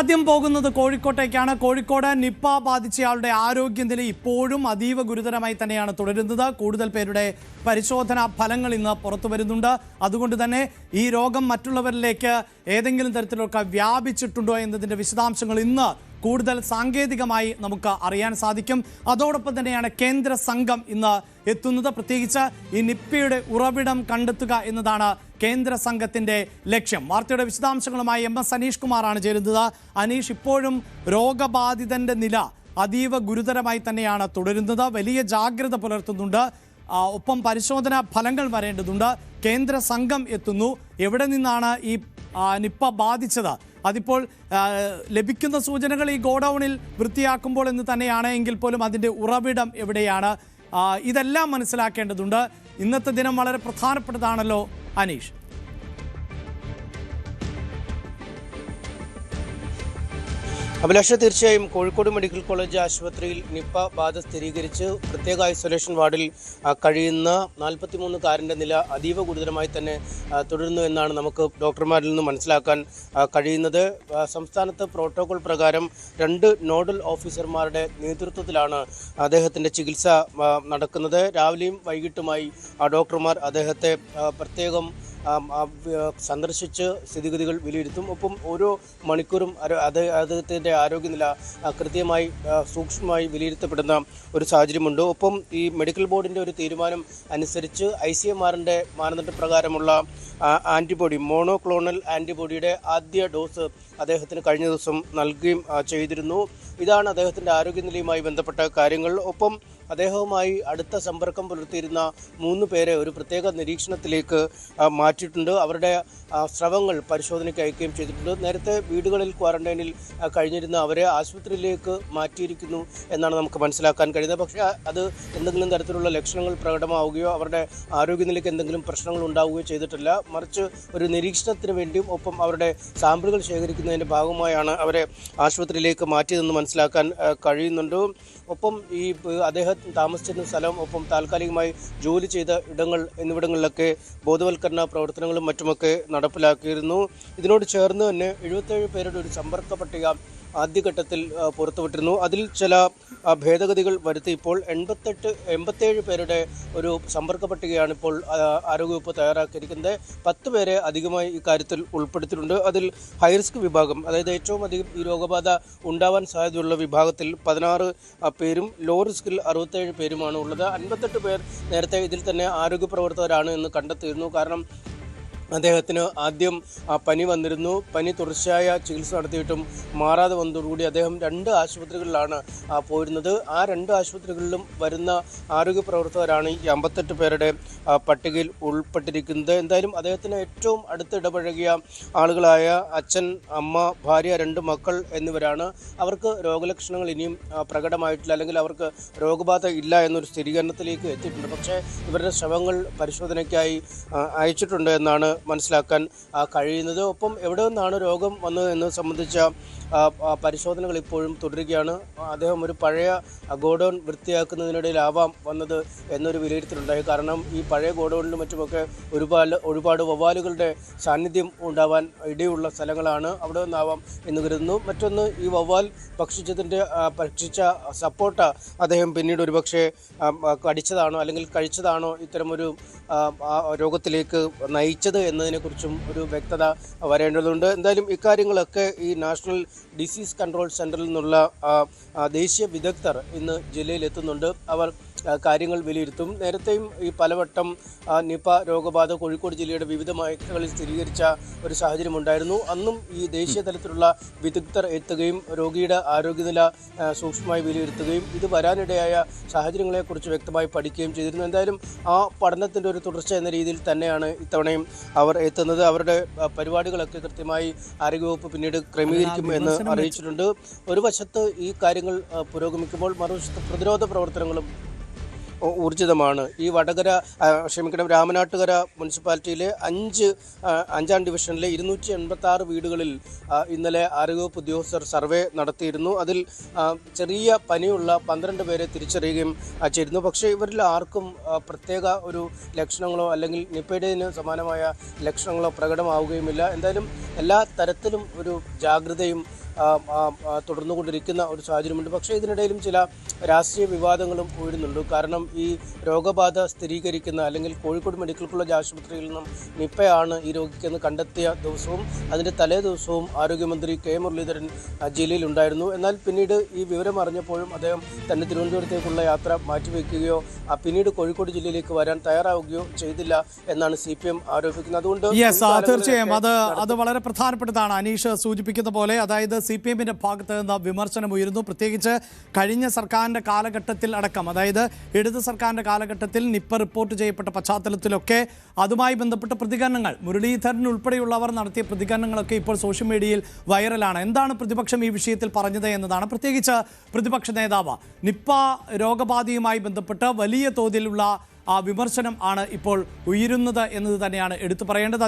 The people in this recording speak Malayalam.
ആദ്യം പോകുന്നത് കോഴിക്കോട്ടേക്കാണ്. കോഴിക്കോട് നിപ്പ ബാധിച്ചയാളുടെ ആരോഗ്യനില ഇപ്പോഴും അതീവ ഗുരുതരമായി തന്നെയാണ് തുടരുന്നത്. കൂടുതൽ പേരുടെ പരിശോധനാ ഫലങ്ങൾ ഇന്ന് പുറത്തു വരുന്നുണ്ട്. അതുകൊണ്ട് തന്നെ ഈ രോഗം മറ്റുള്ളവരിലേക്ക് ഏതെങ്കിലും തരത്തിലൊക്കെ വ്യാപിച്ചിട്ടുണ്ടോ എന്നതിൻ്റെ വിശദാംശങ്ങൾ ഇന്ന് കൂടുതൽ സാങ്കേതികമായി നമുക്ക് അറിയാൻ സാധിക്കും. അതോടൊപ്പം തന്നെയാണ് കേന്ദ്ര സംഘം ഇന്ന് എത്തുന്നത്. പ്രത്യേകിച്ച് ഈ നിപ്പയുടെ ഉറവിടം കണ്ടെത്തുക എന്നതാണ് കേന്ദ്ര സംഘത്തിന്റെ ലക്ഷ്യം. വാർത്തയുടെ വിശദാംശങ്ങളുമായി MS അനീഷ് കുമാറാണ് ചേരുന്നത്. അനീഷ്, ഇപ്പോഴും രോഗബാധിതന്റെ നില അതീവ ഗുരുതരമായി തന്നെയാണ് തുടരുന്നത്. വലിയ ജാഗ്രത പുലർത്തുന്നുണ്ട്. ഒപ്പം പരിശോധനാ ഫലങ്ങൾ വരേണ്ടതുണ്ട്. കേന്ദ്ര സംഘം എത്തുന്നു. എവിടെ നിന്നാണ് ഈ നിപ്പ ബാധിച്ചത്? അതിപ്പോൾ ലഭിക്കുന്ന സൂചനകൾ ഈ ഗോഡൌണിൽ വൃത്തിയാക്കുമ്പോൾ എന്ന് തന്നെയാണ്. എങ്കിൽ പോലും അതിൻ്റെ ഉറവിടം എവിടെയാണ്? ഇതെല്ലാം മനസ്സിലാക്കേണ്ടതുണ്ട്. ഇന്നത്തെ ദിനം വളരെ പ്രധാനപ്പെട്ടതാണല്ലോ അനീഷ്. അഭിലാഷ, തീർച്ചയായും കോഴിക്കോട് മെഡിക്കൽ കോളേജ് ആശുപത്രിയിൽ നിപ്പ ബാധ സ്ഥിരീകരിച്ച് പ്രത്യേക ഐസൊലേഷൻ വാർഡിൽ കഴിയുന്ന 43-കാരൻ്റെ നില അതീവ ഗുരുതരമായി തന്നെ തുടരുന്നു എന്നാണ് നമുക്ക് ഡോക്ടർമാരിൽ നിന്ന് മനസ്സിലാക്കാൻ കഴിയുന്നത്. സംസ്ഥാനത്ത് പ്രോട്ടോകോൾ പ്രകാരം 2 നോഡൽ ഓഫീസർമാരുടെ നേതൃത്വത്തിലാണ് അദ്ദേഹത്തിൻ്റെ ചികിത്സ നടക്കുന്നത്. രാവിലെയും വൈകിട്ടുമായി ഡോക്ടർമാർ അദ്ദേഹത്തെ പ്രത്യേകം സന്ദർശിച്ച് സ്ഥിതിഗതികൾ വിലയിരുത്തും. ഒപ്പം ഓരോ മണിക്കൂറും അദ്ദേഹത്തിൻ്റെ ആരോഗ്യനില കൃത്യമായി സൂക്ഷ്മമായി വിലയിരുത്തപ്പെടുന്ന ഒരു സാഹചര്യമുണ്ട്. ഒപ്പം ഈ മെഡിക്കൽ ബോർഡിൻ്റെ ഒരു തീരുമാനം അനുസരിച്ച് ICMRൻ്റെ മാനദണ്ഡപ്രകാരമുള്ള ആൻറ്റിബോഡി, മോണോക്ലോണൽ ആൻറ്റിബോഡിയുടെ ആദ്യ ഡോസ് അദ്ദേഹത്തിന് കഴിഞ്ഞ ദിവസം നൽകുകയും ചെയ്തിരുന്നു. ഇതാണ് അദ്ദേഹത്തിൻ്റെ ആരോഗ്യനിലയുമായി ബന്ധപ്പെട്ട കാര്യങ്ങൾ. ഒപ്പം അദ്ദേഹവുമായി അടുത്ത സമ്പർക്കം പുലർത്തിയിരുന്ന 3 പേരെ ഒരു പ്രത്യേക നിരീക്ഷണത്തിലേക്ക് മാറ്റിയിട്ടുണ്ട്. അവരുടെ സ്രവങ്ങൾ പരിശോധനയ്ക്ക് അയക്കുകയും ചെയ്തിട്ടുണ്ട്. നേരത്തെ വീടുകളിൽ ക്വാറന്റൈനിൽ കഴിഞ്ഞിരുന്ന അവരെ ആശുപത്രിയിലേക്ക് മാറ്റിയിരിക്കുന്നു എന്നാണ് നമുക്ക് മനസ്സിലാക്കാൻ കഴിയുന്നത്. പക്ഷേ അത് എന്തെങ്കിലും തരത്തിലുള്ള ലക്ഷണങ്ങൾ പ്രകടമാവുകയോ അവരുടെ ആരോഗ്യനിലയ്ക്ക് എന്തെങ്കിലും പ്രശ്നങ്ങൾ ഉണ്ടാവുകയോ ചെയ്തിട്ടില്ല. മറിച്ച് ഒരു നിരീക്ഷണത്തിന് വേണ്ടിയും ഒപ്പം അവരുടെ സാമ്പിളുകൾ ശേഖരിക്കുന്നതിൻ്റെ ഭാഗമായാണ് അവരെ ആശുപത്രിയിലേക്ക് മാറ്റിയതെന്ന് മനസ്സിലാക്കാൻ കഴിയുന്നുണ്ട്. ഒപ്പം ഈ അദ്ദേഹം താമസിച്ചിരുന്ന സ്ഥലം, ഒപ്പം താൽക്കാലികമായി ജോലി ചെയ്ത ഇടങ്ങൾ എന്നിവിടങ്ങളിലൊക്കെ ബോധവൽക്കരണ പ്രവർത്തനങ്ങളും മറ്റുമൊക്കെ നടപ്പിലാക്കിയിരുന്നു. ഇതിനോട് ചേർന്ന് തന്നെ 77 പേരുടെ ഒരു സമ്പർക്ക പട്ടിക ആദ്യഘട്ടത്തിൽ പുറത്തുവിട്ടിരുന്നു. അതിൽ ചില ഭേദഗതികൾ വരുത്തി ഇപ്പോൾ 87 പേരുടെ ഒരു സമ്പർക്ക പട്ടികയാണ് ഇപ്പോൾ ആരോഗ്യവകുപ്പ് തയ്യാറാക്കിയിരിക്കുന്നത്. 10 പേരെ അധികമായി ഇക്കാര്യത്തിൽ ഉൾപ്പെടുത്തിയിട്ടുണ്ട്. അതിൽ ഹൈറിസ്ക് വിഭാഗം, അതായത് ഏറ്റവും അധികം ഈ രോഗബാധ ഉണ്ടാവാൻ സാധ്യതയുള്ള വിഭാഗത്തിൽ 16 പേരും ലോ റിസ്കിൽ 67 പേരുമാണ് ഉള്ളത്. 58 പേർ നേരത്തെ ഇതിൽ തന്നെ ആരോഗ്യ പ്രവർത്തകരാണ് എന്ന് കണ്ടെത്തിയിരുന്നു. കാരണം അദ്ദേഹത്തിന് ആദ്യം പനി വന്നിരുന്നു. പനി തുടർച്ചയായ ചികിത്സ നടത്തിയിട്ടും മാറാതെ വന്നതോടുകൂടി അദ്ദേഹം 2 ആശുപത്രികളിലാണ് പോയിരുന്നത്. ആ 2 ആശുപത്രികളിലും വരുന്ന ആരോഗ്യ പ്രവർത്തകരാണ് ഈ 58 പേരുടെ പട്ടികയിൽ ഉൾപ്പെട്ടിരിക്കുന്നത്. എന്തായാലും അദ്ദേഹത്തിന് ഏറ്റവും അടുത്ത് ഇടപഴകിയ ആളുകളായ അച്ഛൻ, അമ്മ, ഭാര്യ, 2 മക്കൾ എന്നിവരാണ്. അവർക്ക് രോഗലക്ഷണങ്ങൾ ഇനിയും പ്രകടമായിട്ടില്ല, അല്ലെങ്കിൽ അവർക്ക് രോഗബാധ ഇല്ല എന്നൊരു സ്ഥിരീകരണത്തിലേക്ക് എത്തിയിട്ടുണ്ട്. പക്ഷേ ഇവരുടെ ശവങ്ങൾ പരിശോധനയ്ക്കായി അയച്ചിട്ടുണ്ട് എന്നാണ് മനസ്സിലാക്കാൻ കഴിയുന്നത്. ഒപ്പം എവിടെ നിന്നാണ് രോഗം വന്നത് എന്ന് സംബന്ധിച്ച പരിശോധനകൾ ഇപ്പോഴും തുടരുകയാണ്. അദ്ദേഹം ഒരു പഴയ ഗോഡൗൺ വൃത്തിയാക്കുന്നതിനിടയിലാവാം വന്നത് എന്നൊരു വിലയിരുത്തലുണ്ടായി. കാരണം ഈ പഴയ ഗോഡൗണിലും മറ്റുമൊക്കെ ഒരുപാട് വവ്വാലുകളുടെ സാന്നിധ്യം ഉണ്ടാവാൻ ഇടയുള്ള സ്ഥലങ്ങളാണ്. അവിടെ നിന്നാവാം എന്ന് കരുതുന്നു. മറ്റൊന്ന്, ഈ വവ്വാൽ ഭക്ഷിച്ച സപ്പോട്ട അദ്ദേഹം പിന്നീട് ഒരുപക്ഷെ കടിച്ചതാണോ അല്ലെങ്കിൽ കഴിച്ചതാണോ ഇത്തരമൊരു രോഗത്തിലേക്ക് നയിച്ചത് എന്നതിനെക്കുറിച്ചും ഒരു വ്യക്തത വരേണ്ടതുണ്ട്. എന്തായാലും ഇക്കാര്യങ്ങളൊക്കെ ഈ നാഷണൽ ഡിസീസ് കൺട്രോൾ സെൻ്ററിൽ നിന്നുള്ള ദേശീയ വിദഗ്ധർ ഇന്ന് ജില്ലയിൽ എത്തുന്നുണ്ട്. അവർ കാര്യങ്ങൾ വിലയിരുത്തും. നേരത്തെയും ഈ പലവട്ടം നിപ രോഗബാധ കോഴിക്കോട് ജില്ലയുടെ വിവിധ മേഖലകളിൽ സ്ഥിരീകരിച്ച ഒരു സാഹചര്യമുണ്ടായിരുന്നു. അന്നും ഈ ദേശീയ തലത്തിലുള്ള വിദഗ്ധർ എത്തുകയും രോഗിയുടെ ആരോഗ്യനില സൂക്ഷ്മമായി വിലയിരുത്തുകയും ഇത് വരാനിടയായ സാഹചര്യങ്ങളെക്കുറിച്ച് വ്യക്തമായി പഠിക്കുകയും ചെയ്തിരുന്നു. എന്തായാലും ആ പഠനത്തിൻ്റെ ഒരു തുടർച്ച എന്ന രീതിയിൽ തന്നെയാണ് ഇത്തവണയും അവർ എത്തുന്നത്. അവരുടെ പരിപാടികളൊക്കെ കൃത്യമായി ആരോഗ്യവകുപ്പ് പിന്നീട് ക്രമീകരിക്കും എന്ന് അറിയിച്ചിട്ടുണ്ട്. ഒരു വശത്ത് ഈ കാര്യങ്ങൾ പുരോഗമിക്കുമ്പോൾ മറുവശത്ത് പ്രതിരോധ പ്രവർത്തനങ്ങളും ഊർജിതമാണ്. ഈ രാമനാട്ടുകര മുനിസിപ്പാലിറ്റിയിലെ 5ാം ഡിവിഷനിലെ 286 വീടുകളിൽ ഇന്നലെ ആരോഗ്യവകുപ്പ് ഉദ്യോഗസ്ഥർ സർവേ നടത്തിയിരുന്നു. അതിൽ ചെറിയ പനിയുള്ള 12 പേരെ തിരിച്ചറിയുകയും ചെയ്തിരുന്നു. പക്ഷേ ഇവരിൽ ആർക്കും പ്രത്യേക ഒരു ലക്ഷണങ്ങളോ അല്ലെങ്കിൽ നിപ്പയുടേതിന് സമാനമായ ലക്ഷണങ്ങളോ പ്രകടമാവുകയുമില്ല. എന്തായാലും എല്ലാ തരത്തിലും ഒരു ജാഗ്രതയും തുടർന്നുകൊണ്ടിരിക്കുന്ന ഒരു സാഹചര്യമുണ്ട്. പക്ഷേ ഇതിനിടയിലും ചില രാഷ്ട്രീയ വിവാദങ്ങളും ഉയരുന്നുണ്ട്. കാരണം ഈ രോഗബാധ സ്ഥിരീകരിക്കുന്ന അല്ലെങ്കിൽ കോഴിക്കോട് മെഡിക്കൽ കോളേജ് ആശുപത്രിയിൽ നിന്നും നിപ്പയാണ് ഈ രോഗിക്കെന്ന് കണ്ടെത്തിയ ദിവസവും അതിൻ്റെ തലേ ദിവസവും ആരോഗ്യമന്ത്രി കെ മുരളീധരൻ ജില്ലയിലുണ്ടായിരുന്നു. എന്നാൽ പിന്നീട് ഈ വിവരം അറിഞ്ഞപ്പോഴും അദ്ദേഹം തൻ്റെ തിരുവനന്തപുരത്തേക്കുള്ള യാത്ര മാറ്റിവെക്കുകയോ പിന്നീട് കോഴിക്കോട് ജില്ലയിലേക്ക് വരാൻ തയ്യാറാവുകയോ ചെയ്തില്ല എന്നാണ് CPM ആരോപിക്കുന്നത്. അതുകൊണ്ട് തീർച്ചയായും അത് വളരെ പ്രധാനപ്പെട്ടതാണ്. അനീഷ് സൂചിപ്പിക്കുന്ന പോലെ അതായത് CPM-ന്റെ ഭാഗത്ത് നിന്ന് വിമർശനം ഉയരുന്നു. പ്രത്യേകിച്ച് കഴിഞ്ഞ സർക്കാരിൻ്റെ കാലഘട്ടത്തിൽ അടക്കം, അതായത് ഇടത് സർക്കാരിൻ്റെ കാലഘട്ടത്തിൽ നിപ്പ റിപ്പോർട്ട് ചെയ്യപ്പെട്ട പശ്ചാത്തലത്തിലൊക്കെ അതുമായി ബന്ധപ്പെട്ട പ്രതികരണങ്ങൾ മുരളീധരൻ ഉൾപ്പെടെയുള്ളവർ നടത്തിയ പ്രതികരണങ്ങളൊക്കെ ഇപ്പോൾ സോഷ്യൽ മീഡിയയിൽ വൈറലാണ്. എന്താണ് പ്രതിപക്ഷം ഈ വിഷയത്തിൽ പറഞ്ഞത് എന്നതാണ്. പ്രത്യേകിച്ച് പ്രതിപക്ഷ നേതാവ് നിപ്പ രോഗബാധയുമായി ബന്ധപ്പെട്ട് വലിയ തോതിലുള്ള വിമർശനം ആണ് ഇപ്പോൾ ഉയരുന്നത് എന്നത് തന്നെയാണ് എടുത്തു പറയേണ്ടത്.